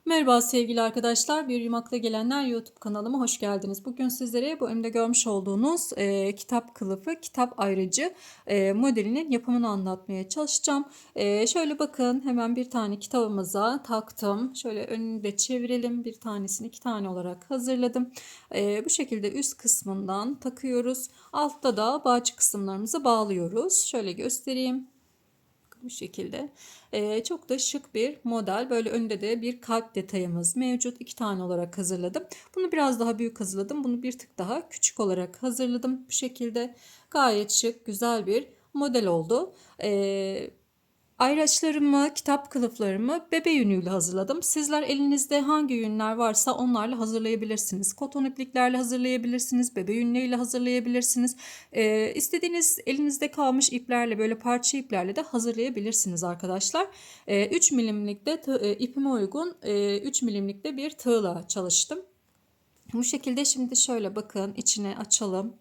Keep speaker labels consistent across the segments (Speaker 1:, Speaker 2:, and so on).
Speaker 1: Merhaba sevgili arkadaşlar, Bir Yumakla Gelenler YouTube kanalıma hoş geldiniz. Bugün sizlere bu önümde görmüş olduğunuz kitap kılıfı, kitap ayrıcı modelinin yapımını anlatmaya çalışacağım. Şöyle bakın, hemen bir tane kitabımıza taktım. Şöyle önünü de çevirelim. Bir tanesini iki tane olarak hazırladım. Bu şekilde üst kısmından takıyoruz. Altta da bağcık kısımlarımızı bağlıyoruz. Şöyle göstereyim. Bu şekilde. Çok da şık bir model. Böyle önünde de bir kalp detayımız mevcut. İki tane olarak hazırladım. Bunu biraz daha büyük hazırladım. Bunu bir tık daha küçük olarak hazırladım. Bu şekilde gayet şık, güzel bir model oldu. Ayraçlarımı, kitap kılıflarımı bebe yünüyle hazırladım. Sizler elinizde hangi yünler varsa onlarla hazırlayabilirsiniz. Koton ipliklerle hazırlayabilirsiniz, bebe yünleriyle hazırlayabilirsiniz. İstediğiniz elinizde kalmış iplerle, böyle parça iplerle de hazırlayabilirsiniz arkadaşlar. 3 milimlik de ipime uygun 3 milimlikte bir tığla çalıştım. Bu şekilde şimdi şöyle bakın, içine açalım.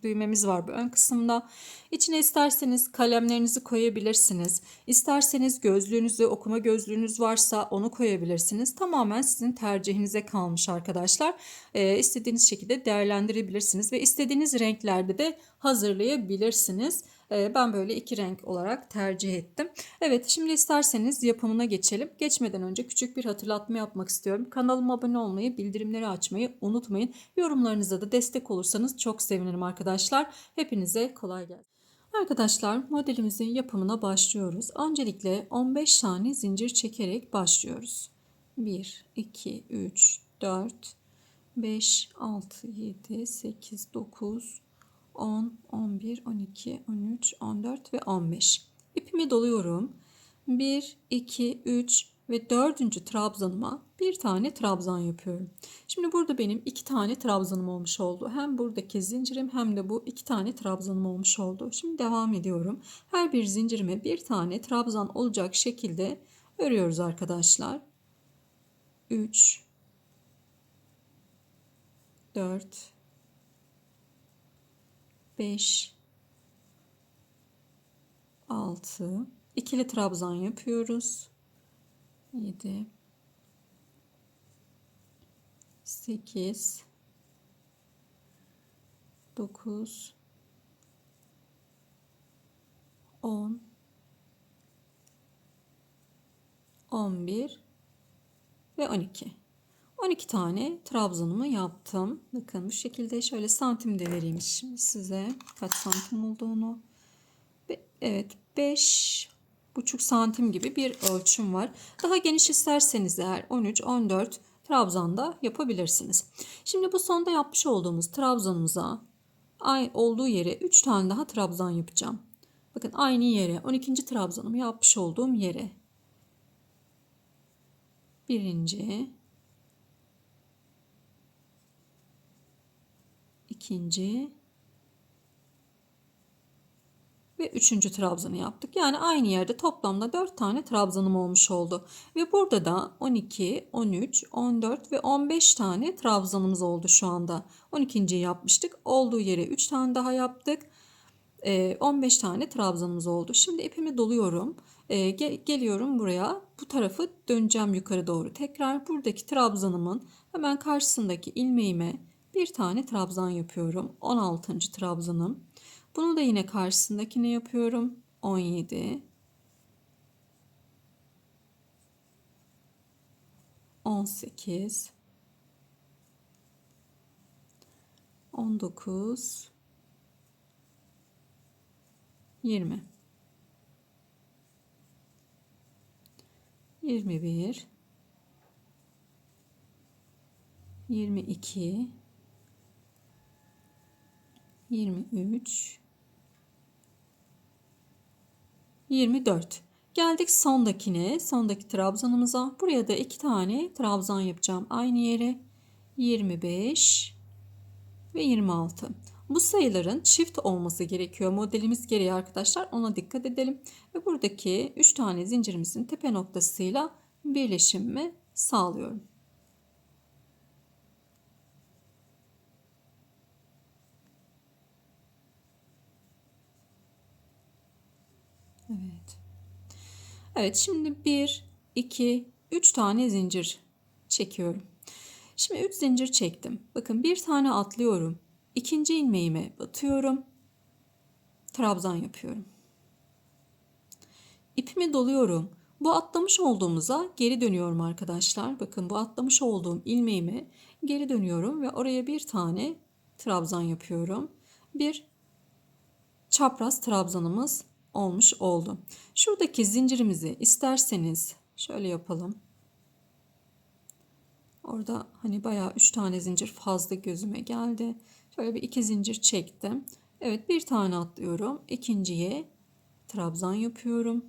Speaker 1: Düğmemiz var bu ön kısımda. İçine isterseniz kalemlerinizi koyabilirsiniz. İsterseniz gözlüğünüzü, okuma gözlüğünüz varsa onu koyabilirsiniz. Tamamen sizin tercihinize kalmış arkadaşlar. İstediğiniz şekilde değerlendirebilirsiniz ve istediğiniz renklerde de hazırlayabilirsiniz. Ben böyle iki renk olarak tercih ettim. Evet, şimdi isterseniz yapımına geçelim. Geçmeden önce küçük bir hatırlatma yapmak istiyorum. Kanalıma abone olmayı, bildirimleri açmayı unutmayın. Yorumlarınıza da destek olursanız çok sevinirim arkadaşlar. Hepinize kolay gelsin. Arkadaşlar, modelimizin yapımına başlıyoruz. Öncelikle 15 tane zincir çekerek başlıyoruz. 1, 2, 3, 4, 5, 6, 7, 8, 9, 10, 11, 12, 13, 14 ve 15. İpimi doluyorum. 1, 2, 3 ve 4. trabzanıma bir tane trabzan yapıyorum. Şimdi burada benim iki tane trabzanım olmuş oldu. Hem buradaki zincirim hem de bu iki tane trabzanım olmuş oldu. Şimdi devam ediyorum. Her bir zincirime bir tane trabzan olacak şekilde örüyoruz arkadaşlar. 3, 4, 5, 6, ikili trabzan yapıyoruz. 7, 8, 9, 10, 11 ve 12. 12 tane trabzanımı yaptım. Bakın bu şekilde, şöyle santim de vereyim şimdi size kaç santim olduğunu. Evet, 5,5 santim gibi bir ölçüm var. Daha geniş isterseniz eğer 13, 14 trabzan da yapabilirsiniz. Şimdi bu sonda yapmış olduğumuz trabzanımıza olduğu yere 3 tane daha trabzan yapacağım. Bakın aynı yere, 12. trabzanımı yapmış olduğum yere. Birinci, ikinci ve üçüncü trabzanı yaptık. Yani aynı yerde toplamda 4 tane trabzanım olmuş oldu. Ve burada da 12, 13, 14 ve 15 tane trabzanımız oldu şu anda. 12.yi yapmıştık. Olduğu yere 3 tane daha yaptık. 15 tane trabzanımız oldu. Şimdi ipimi doluyorum. Geliyorum buraya. Bu tarafı döneceğim yukarı doğru. Tekrar buradaki trabzanımın hemen karşısındaki ilmeğime bir tane trabzan yapıyorum. 16. trabzanım. Bunu da yine karşısındakine yapıyorum. 17, 18, 19, 20, 21, 22, 23, 24. Geldik sondakine, sondaki trabzanımıza. Buraya da iki tane trabzan yapacağım aynı yere. 25 ve 26. Bu sayıların çift olması gerekiyor. Modelimiz gereği arkadaşlar, ona dikkat edelim. Ve buradaki 3 tane zincirimizin tepe noktasıyla birleşimimi sağlıyorum. Evet. Evet, şimdi 1, 2, 3 tane zincir çekiyorum. Şimdi 3 zincir çektim. Bakın bir tane atlıyorum. İkinci ilmeğime batıyorum. Trabzan yapıyorum. İpimi doluyorum. Bu atlamış olduğumuza geri dönüyorum arkadaşlar. Bakın bu atlamış olduğum ilmeğime geri dönüyorum ve oraya bir tane trabzan yapıyorum. Bir çapraz trabzanımız olmuş oldu. Şuradaki zincirimizi isterseniz şöyle yapalım. Orada hani bayağı 3 tane zincir fazla gözüme geldi. Şöyle bir 2 zincir çektim. Evet, bir tane atlıyorum. İkinciye trabzan yapıyorum.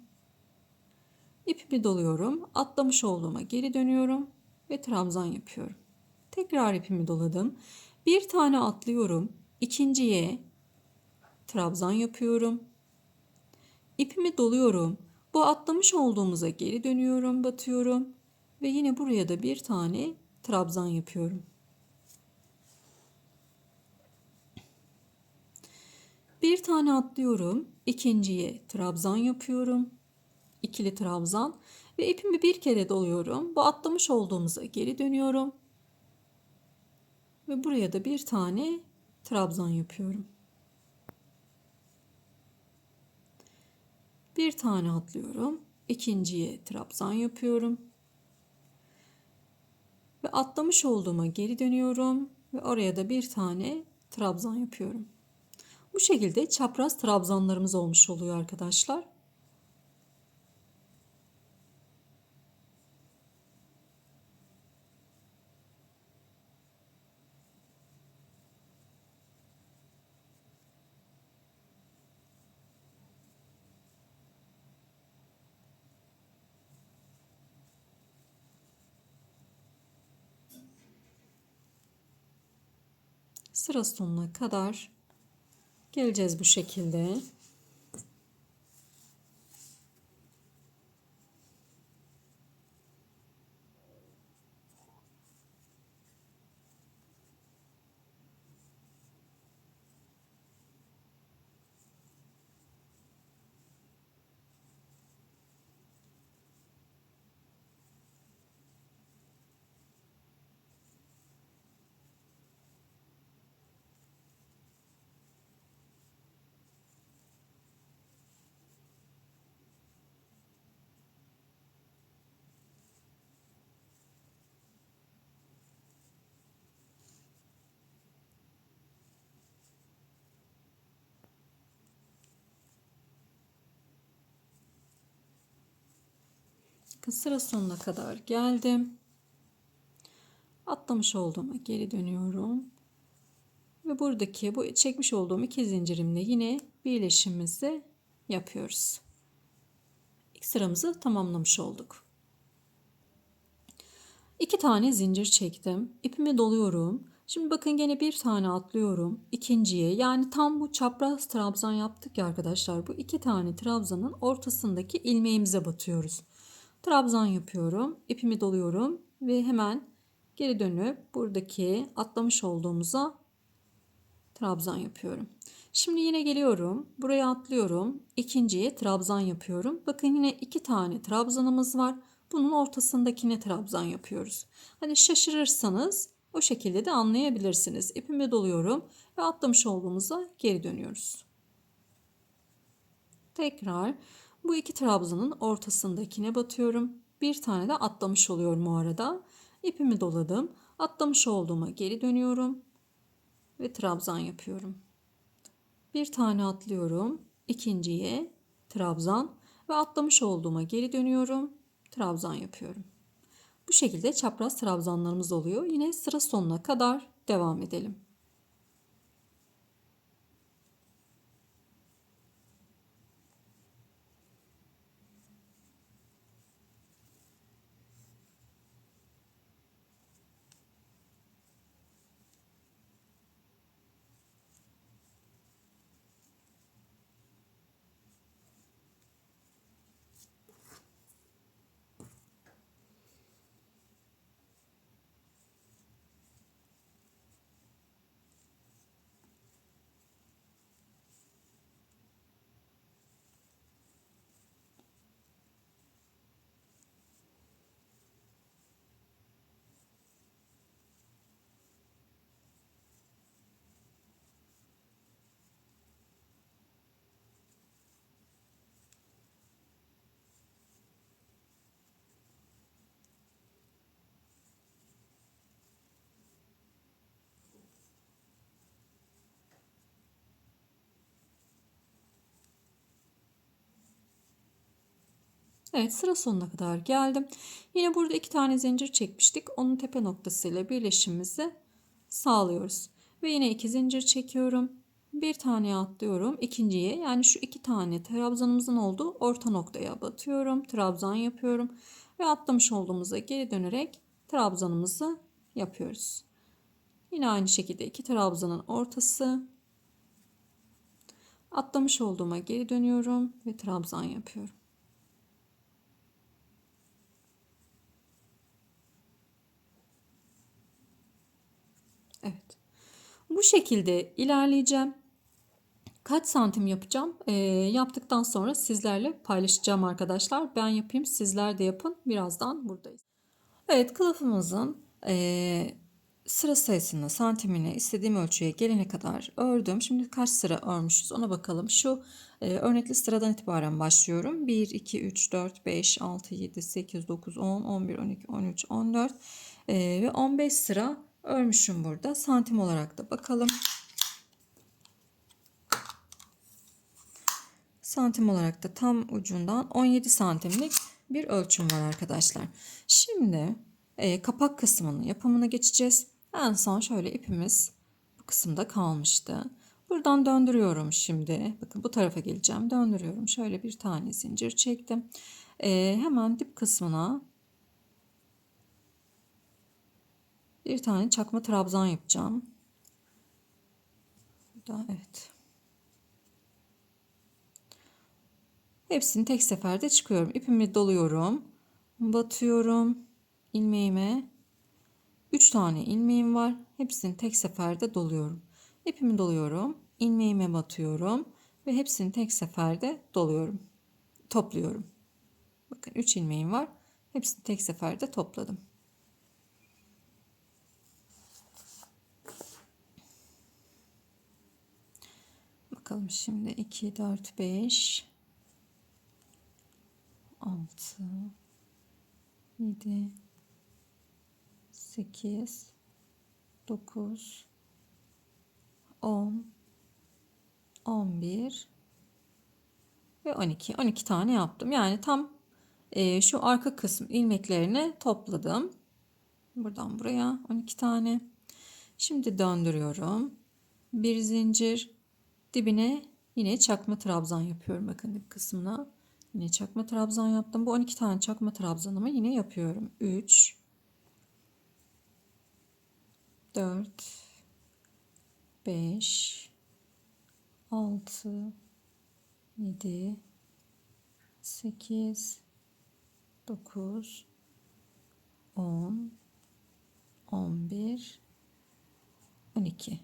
Speaker 1: İpimi doluyorum. Atlamış olduğuma geri dönüyorum ve trabzan yapıyorum. Tekrar ipimi doladım. Bir tane atlıyorum. İkinciye trabzan yapıyorum. İpimi doluyorum. Bu atlamış olduğumuza geri dönüyorum, batıyorum ve yine buraya da bir tane trabzan yapıyorum. Bir tane atlıyorum. İkinciye trabzan yapıyorum. İkili trabzan ve ipimi bir kere doluyorum. Bu atlamış olduğumuza geri dönüyorum. Ve buraya da bir tane trabzan yapıyorum. Bir tane atlıyorum. İkinciye trabzan yapıyorum. Ve atlamış olduğuma geri dönüyorum. Ve oraya da bir tane trabzan yapıyorum. Bu şekilde çapraz trabzanlarımız olmuş oluyor arkadaşlar. Sıra sonuna kadar geleceğiz bu şekilde. Sıra sonuna kadar geldim. Atlamış olduğuma geri dönüyorum. Ve buradaki bu çekmiş olduğum 2 zincirimle yine birleşimimizi yapıyoruz. İlk sıramızı tamamlamış olduk. 2 tane zincir çektim. İpimi doluyorum. Şimdi bakın gene bir tane atlıyorum. İkinciye, yani tam bu çapraz trabzan yaptık ya arkadaşlar. Bu 2 tane trabzanın ortasındaki ilmeğimize batıyoruz. Trabzan yapıyorum. İpimi doluyorum ve hemen geri dönüp buradaki atlamış olduğumuza trabzan yapıyorum. Şimdi yine geliyorum. Buraya atlıyorum. İkinciye trabzan yapıyorum. Bakın yine 2 tane trabzanımız var. Bunun ortasındakine trabzan yapıyoruz. Hani şaşırırsanız o şekilde de anlayabilirsiniz. İpimi doluyorum ve atlamış olduğumuza geri dönüyoruz. Tekrar bu 2 trabzanın ortasındakine batıyorum. Bir tane de atlamış oluyorum o arada. İpimi doladım. Atlamış olduğuma geri dönüyorum ve trabzan yapıyorum. Bir tane atlıyorum. İkinciye trabzan ve atlamış olduğuma geri dönüyorum. Trabzan yapıyorum. Bu şekilde çapraz trabzanlarımız oluyor. Yine sıra sonuna kadar devam edelim. Evet, sıra sonuna kadar geldim. Yine burada 2 tane zincir çekmiştik. Onun tepe noktasıyla birleşimimizi sağlıyoruz. Ve yine 2 zincir çekiyorum. Bir tane atlıyorum ikinciye. Yani şu 2 tane trabzanımızın olduğu orta noktaya batıyorum. Trabzan yapıyorum. Ve atlamış olduğumuza geri dönerek trabzanımızı yapıyoruz. Yine aynı şekilde 2 trabzanın ortası. Atlamış olduğuma geri dönüyorum ve trabzan yapıyorum. Evet. Bu şekilde ilerleyeceğim. Kaç santim yapacağım? Yaptıktan sonra sizlerle paylaşacağım arkadaşlar. Ben yapayım, sizler de yapın. Birazdan buradayız. Evet, kılıfımızın sıra sayısını, santimini istediğim ölçüye gelene kadar ördüm. Şimdi kaç sıra örmüşüz ona bakalım. Şu örnekli sıradan itibaren başlıyorum. 1, 2, 3, 4, 5, 6, 7, 8, 9, 10, 11, 12, 13, 14 ve 15 sıra örmüşüm burada. Santim olarak da bakalım. Santim olarak da tam ucundan 17 santimlik bir ölçüm var arkadaşlar. Şimdi kapak kısmının yapımına geçeceğiz. En son şöyle ipimiz bu kısımda kalmıştı. Buradan döndürüyorum şimdi. Bakın bu tarafa geleceğim. Döndürüyorum. Şöyle bir tane zincir çektim. Hemen dip kısmına bir tane çakma trabzan yapacağım. Burada evet. Hepsini tek seferde çıkıyorum. İpimi doluyorum. Batıyorum ilmeğime. 3 tane ilmeğim var. Hepsini tek seferde doluyorum. İpimi doluyorum. İlmeğime batıyorum. Ve hepsini tek seferde doluyorum. Topluyorum. Bakın 3 ilmeğim var. Hepsini tek seferde topladım. Bakalım şimdi 2, 4, 5, 6, 7, 8, 9, 10, 11 ve 12. 12 tane yaptım. Yani tam şu arka kısım ilmeklerini topladım. Buradan buraya 12 tane. Şimdi döndürüyorum. Bir zincir dibine yine çakma trabzan yapıyorum. Bakın dip kısmına. Yine çakma trabzan yaptım. Bu 12 tane çakma trabzanımı yine yapıyorum. 3 4 5 6 7 8 9 10 11 12.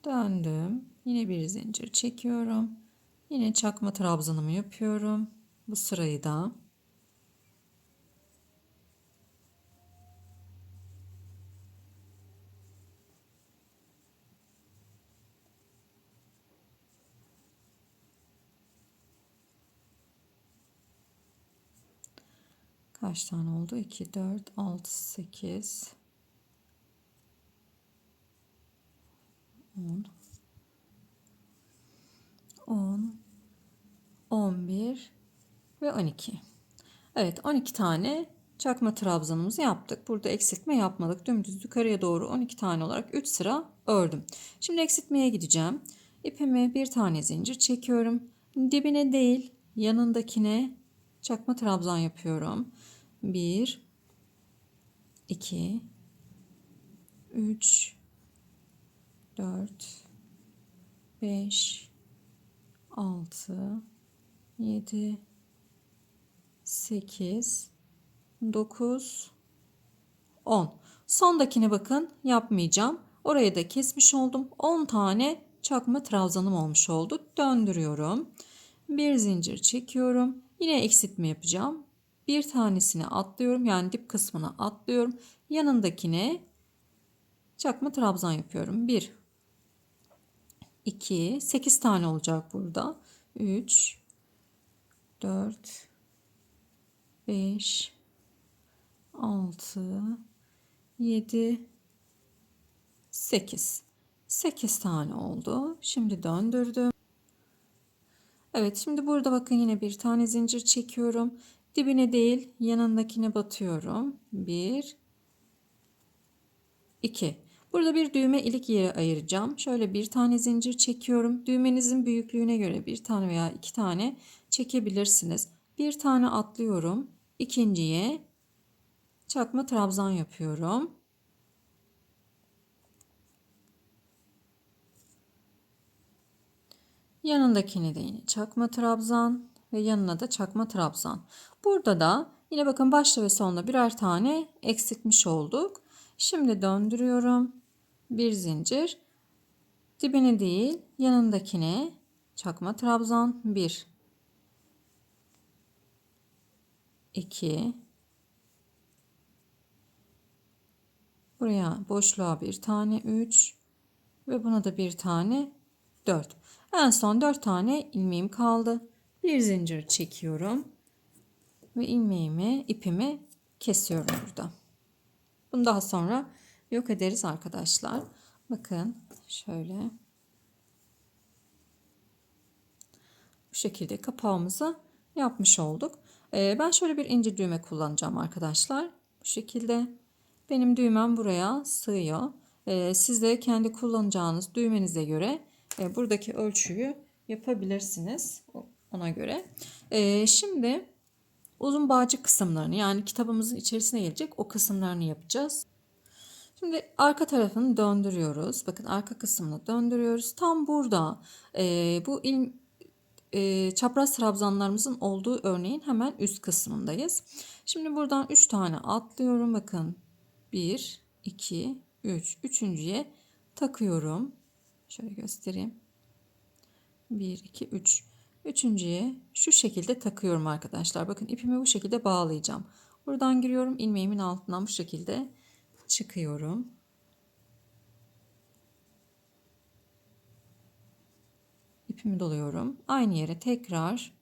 Speaker 1: Döndüm. Yine bir zincir çekiyorum. Yine çakma trabzanımı yapıyorum. Bu sırayı da kaç tane oldu? 2, 4, 6, 8, 10, 10, 11 ve 12. Evet, 12 tane çakma trabzanımızı yaptık. Burada eksiltme yapmadık. Dümdüz yukarıya doğru 12 tane olarak 3 sıra ördüm. Şimdi eksiltmeye gideceğim. İpimi bir tane zincir çekiyorum. Dibine değil, yanındakine çakma trabzan yapıyorum. 1, 2, 3, 4, 5, 6, 7, 8, 9, 10. Sondakine bakın yapmayacağım. Oraya da kesmiş oldum. 10 tane çakma trabzanım olmuş oldu. Döndürüyorum. Bir zincir çekiyorum. Yine eksiltme yapacağım. Bir tanesini atlıyorum. Yani dip kısmına atlıyorum. Yanındakine çakma trabzan yapıyorum. 1, 2, 8 tane olacak burada. 3, 4, 5, 6, 7, 8. 8 tane oldu. Şimdi döndürdüm. Evet, şimdi burada bakın yine bir tane zincir çekiyorum. Dibine değil, yanındakine batıyorum. 1, 2. Burada bir düğme ilik yeri ayıracağım. Şöyle bir tane zincir çekiyorum. Düğmenizin büyüklüğüne göre bir tane veya iki tane çekebilirsiniz. Bir tane atlıyorum. İkinciye çakma trabzan yapıyorum. Yanındakine de yine çakma trabzan ve yanına da çakma trabzan. Burada da yine bakın başta ve sonda birer tane eksiltmiş olduk. Şimdi döndürüyorum. Bir zincir. Dibine değil, yanındakine çakma trabzan. 1, 2. Buraya boşluğa bir tane 3 ve buna da bir tane 4. En son 4 tane ilmeğim kaldı. Bir zincir çekiyorum ve ipimi kesiyorum burada. Bunu daha sonra yok ederiz arkadaşlar. Bakın şöyle bu şekilde kapağımızı yapmış olduk. Ben şöyle bir ince düğme kullanacağım arkadaşlar. Bu şekilde benim düğmem buraya sığıyor. Siz de kendi kullanacağınız düğmenize göre buradaki ölçüyü yapabilirsiniz. Ona göre. Şimdi uzun bağcık kısımlarını, yani kitabımızın içerisine gelecek o kısımlarını yapacağız. Şimdi arka tarafını döndürüyoruz. Bakın arka kısmını döndürüyoruz. Tam burada bu çapraz trabzanlarımızın olduğu örneğin hemen üst kısmındayız. Şimdi buradan 3 tane atlıyorum. Bakın 1, 2, 3. Üçüncüye takıyorum. Şöyle göstereyim. 1, 2, 3. Üçüncüye şu şekilde takıyorum arkadaşlar. Bakın ipimi bu şekilde bağlayacağım. Buradan giriyorum. İlmeğimin altından bu şekilde çıkıyorum. İpimi doluyorum. Aynı yere tekrar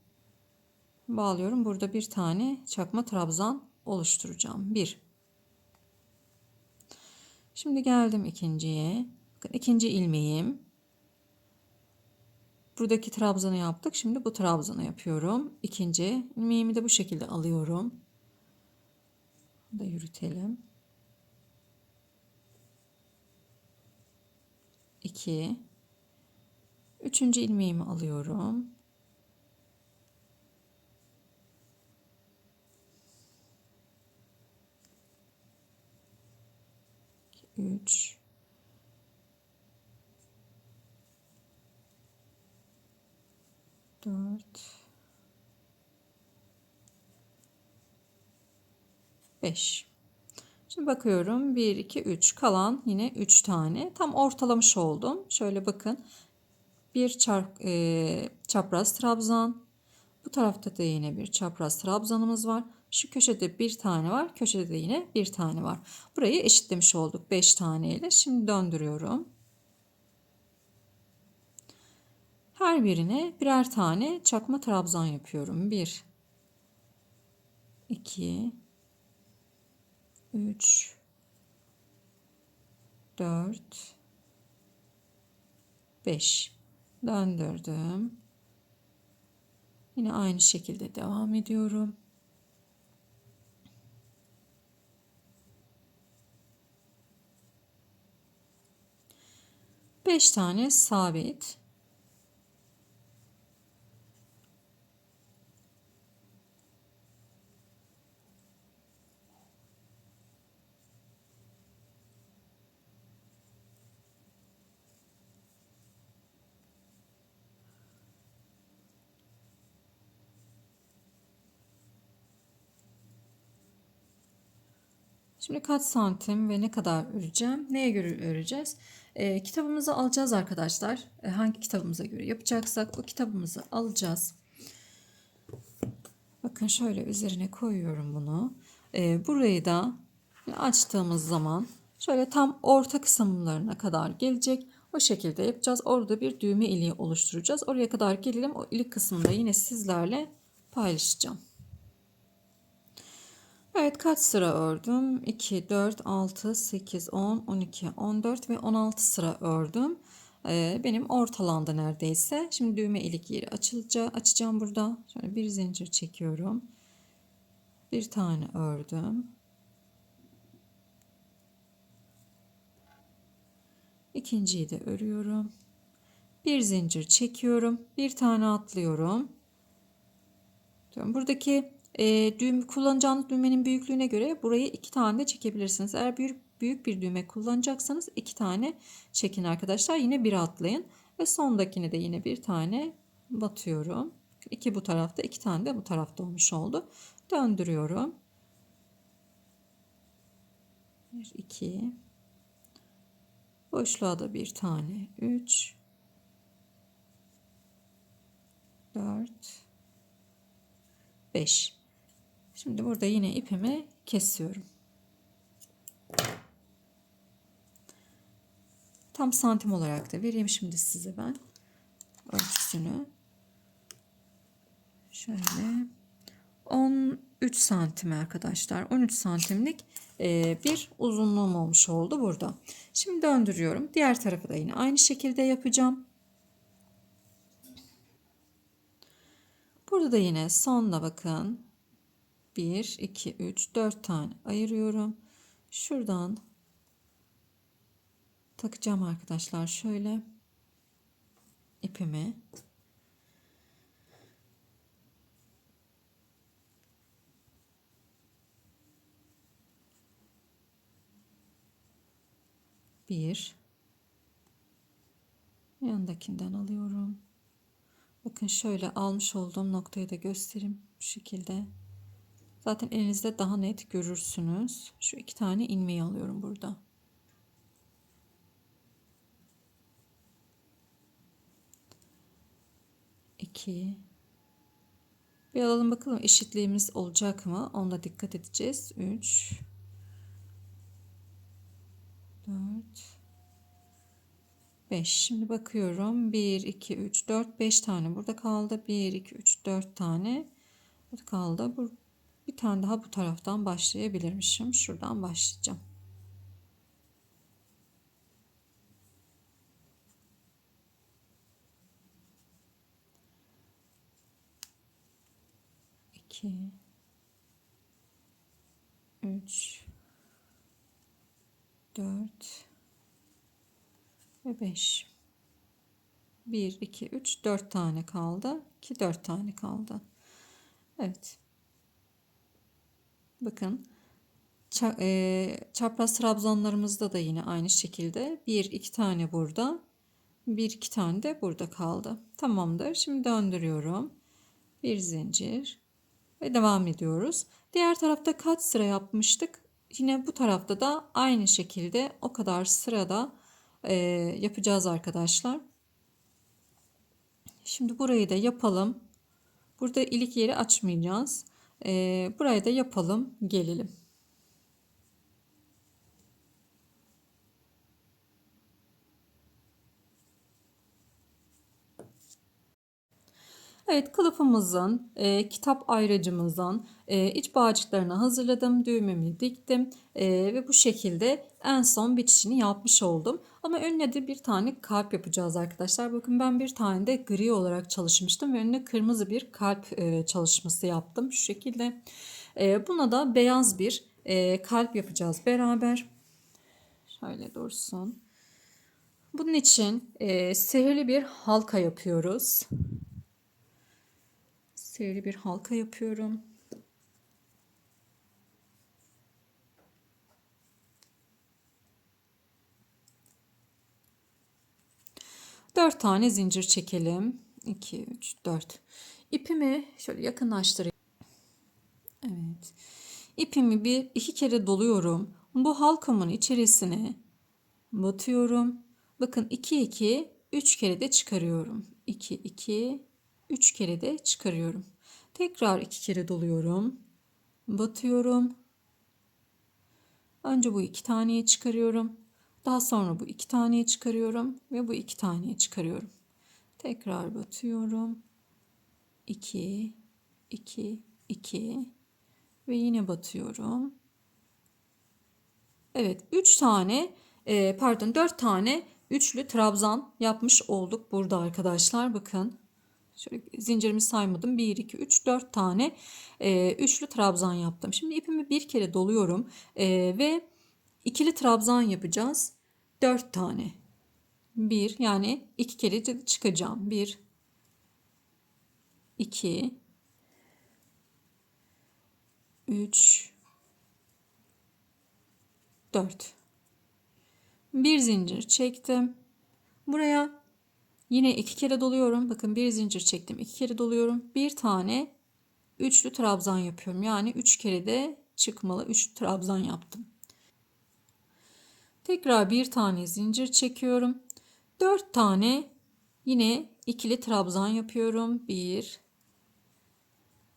Speaker 1: bağlıyorum. Burada bir tane çakma trabzan oluşturacağım. 1. Şimdi geldim ikinciye. Bakın ikinci ilmeğim. Buradaki trabzanı yaptık. Şimdi bu trabzanı yapıyorum. İkinci ilmeğimi de bu şekilde alıyorum. Bunu da yürütelim. 2. Üçüncü ilmeğimi alıyorum. 3, 4, 5. Şimdi bakıyorum 1, 2, 3 kalan yine 3 tane tam ortalamış oldum. Şöyle bakın bir çapraz trabzan, bu tarafta da yine bir çapraz trabzanımız var. Şu köşede bir tane var, köşede de yine bir tane var. Burayı eşitlemiş olduk 5 tane ile. Şimdi döndürüyorum. Her birine birer tane çakma trabzan yapıyorum. 1, 2, 3, 4, 5. Döndürdüm. Yine aynı şekilde devam ediyorum. Beş tane sabit. Şimdi kaç santim ve ne kadar öreceğim? Neye göre öreceğiz? Kitabımızı alacağız arkadaşlar. Hangi kitabımıza göre yapacaksak o kitabımızı alacağız. Bakın şöyle üzerine koyuyorum bunu. Burayı da açtığımız zaman şöyle tam orta kısımlarına kadar gelecek. O şekilde yapacağız. Orada bir düğme iliği oluşturacağız. Oraya kadar gelelim. O ilik kısmında yine sizlerle paylaşacağım. Evet, kaç sıra ördüm? 2, 4, 6, 8, 10, 12, 14 ve 16 sıra ördüm. Benim ortalandı neredeyse. Şimdi düğme ilik yeri açacağım burada. Şöyle bir zincir çekiyorum. Bir tane ördüm. İkinciyi de örüyorum. Bir zincir çekiyorum. Bir tane atlıyorum. Buradaki kullanacağınız düğmenin büyüklüğüne göre burayı 2 tane de çekebilirsiniz. Eğer büyük bir düğme kullanacaksanız 2 tane çekin arkadaşlar. Yine bir atlayın. Ve sondakine de yine bir tane batıyorum. 2 bu tarafta, 2 tane de bu tarafta olmuş oldu. Döndürüyorum. 1, 2. Boşluğa da bir tane. 3, 4, 5. Şimdi burada yine ipimi kesiyorum. Tam santim olarak da vereyim şimdi size ben ölçüsünü. Şöyle 13 santim arkadaşlar. 13 santimlik bir uzunluğum olmuş oldu burada. Şimdi döndürüyorum. Diğer tarafı da yine aynı şekilde yapacağım. Burada da yine sonuna bakın. 1, 2, 3, 4 tane ayırıyorum. Şuradan takacağım arkadaşlar şöyle ipimi. Bir. Yandakinden alıyorum. Bakın şöyle almış olduğum noktayı da göstereyim. Bu şekilde. Zaten elinizde daha net görürsünüz. Şu 2 tane ilmeği alıyorum burada. İki. Bir alalım bakalım eşitliğimiz olacak mı? Onda dikkat edeceğiz. 3, 4, 5. Şimdi bakıyorum. 1, 2, 3, 4, 5 tane burada kaldı. 1, 2, 3, 4 tane burada kaldı. Bir tane daha bu taraftan başlayabilirmişim. Şuradan başlayacağım. İki, 3, 4 ve 5. 1, 2, 3, 4 tane kaldı. 2, 4 tane kaldı. Evet. Bakın çapraz trabzanlarımızda da yine aynı şekilde 1, 2 tane burada. 1, 2 tane de burada kaldı. Tamamdır. Şimdi döndürüyorum. Bir zincir ve devam ediyoruz. Diğer tarafta kaç sıra yapmıştık? Yine bu tarafta da aynı şekilde o kadar sırada yapacağız arkadaşlar. Şimdi burayı da yapalım. Burada ilik yeri açmayacağız. Burayı da yapalım, gelelim. Evet, kılıfımızın, kitap ayracımızın iç bağcıklarını hazırladım. Düğümümü diktim ve bu şekilde en son bitişini yapmış oldum. Ama önüne de bir tane kalp yapacağız arkadaşlar. Bakın ben bir tane de gri olarak çalışmıştım ve önüne kırmızı bir kalp çalışması yaptım. Şu şekilde. Buna da beyaz bir kalp yapacağız beraber. Şöyle dursun. Bunun için sihirli bir halka yapıyoruz. Sihirli bir halka yapıyorum. Dört tane zincir çekelim. 2, 3, 4. İpimi şöyle yakınlaştırayım. Evet. İpimi bir iki kere doluyorum. Bu halkamın içerisine batıyorum. Bakın 2, 2, 3 kere de çıkarıyorum. 2, 2, 3 kere de çıkarıyorum. Tekrar 2 kere doluyorum. Batıyorum. Önce bu 2 taneyi çıkarıyorum. Daha sonra bu 2 taneyi çıkarıyorum ve bu 2 taneyi çıkarıyorum. Tekrar batıyorum. 2, 2, 2 ve yine batıyorum. Evet, 3 tane pardon 4 tane üçlü trabzan yapmış olduk burada arkadaşlar. Bakın Şöyle zincirimi saymadım. 1, 2, 3, 4 tane üçlü trabzan yaptım. Şimdi ipimi bir kere doluyorum ve ikili trabzan yapacağız. 4 tane. 1 yani 2 kere çıkacağım. 1, 2, 3, 4. Bir zincir çektim. Buraya yine 2 kere doluyorum. Bakın bir zincir çektim. 2 kere doluyorum. Bir tane üçlü trabzan yapıyorum. Yani 3 kere de çıkmalı 3 trabzan yaptım. Tekrar bir tane zincir çekiyorum. 4 tane yine ikili trabzan yapıyorum. 1,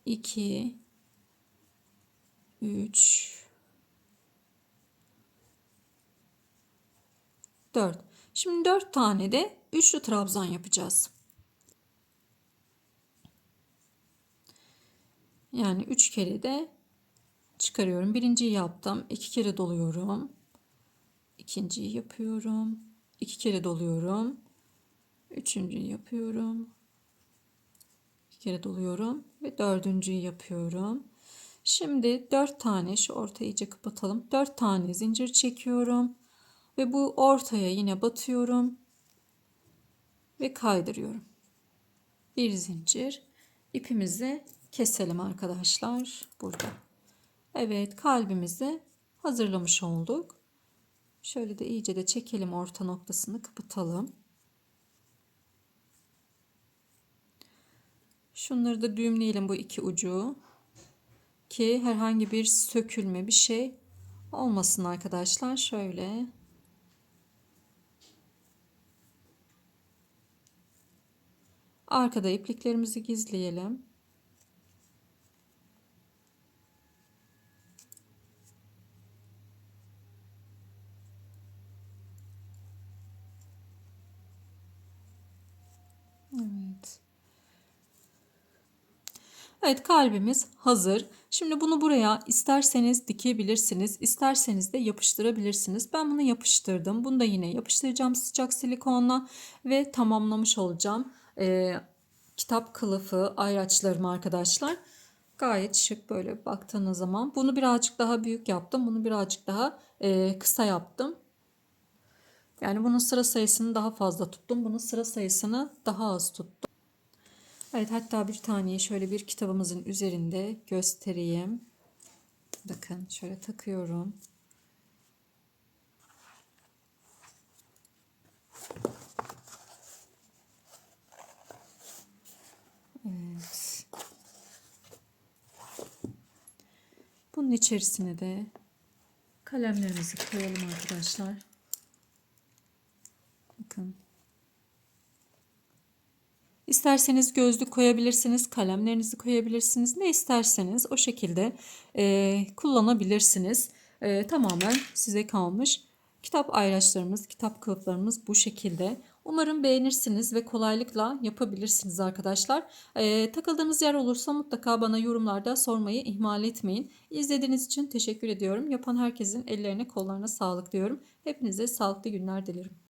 Speaker 1: 2, 3, 4. Şimdi 4 tane de üçlü trabzan yapacağız. Yani 3 kere de çıkarıyorum. Birinciyi yaptım. 2 kere doluyorum. İkinciyi yapıyorum. 2 kere doluyorum. Üçüncüyü yapıyorum. 2 kere doluyorum ve dördüncüyü yapıyorum. Şimdi 4 tane şu ortayı iyice kapatalım. 4 tane zincir çekiyorum ve bu ortaya yine batıyorum ve kaydırıyorum. Bir zincir, ipimizi keselim arkadaşlar burada. Evet, kalbimizi hazırlamış olduk. Şöyle de iyice de çekelim, orta noktasını kapatalım. Şunları da düğümleyelim, bu iki ucu, ki herhangi bir sökülme bir şey olmasın arkadaşlar. Şöyle arkada ipliklerimizi gizleyelim. Evet. Evet, kalbimiz hazır. Şimdi bunu buraya isterseniz dikebilirsiniz, isterseniz de yapıştırabilirsiniz. Ben bunu yapıştırdım. Bunu da yine yapıştıracağım sıcak silikonla ve tamamlamış olacağım. Kitap kılıfı ayraçlarım arkadaşlar. Gayet şık böyle baktığınız zaman. Bunu birazcık daha büyük yaptım. Bunu birazcık daha kısa yaptım. Yani bunun sıra sayısını daha fazla tuttum. Bunun sıra sayısını daha az tuttum. Evet, hatta bir taneyi şöyle bir kitabımızın üzerinde göstereyim. Bakın şöyle takıyorum. Evet. Bunun içerisine de kalemlerimizi koyalım arkadaşlar. Bakın. İsterseniz gözlük koyabilirsiniz, kalemlerinizi koyabilirsiniz. Ne isterseniz o şekilde kullanabilirsiniz. Tamamen size kalmış. Kitap ayraçlarımız, kitap kılıflarımız bu şekilde. Umarım beğenirsiniz ve kolaylıkla yapabilirsiniz arkadaşlar. Takıldığınız yer olursa mutlaka bana yorumlarda sormayı ihmal etmeyin. İzlediğiniz için teşekkür ediyorum. Yapan herkesin ellerine kollarına sağlık diyorum. Hepinize sağlıklı günler dilerim.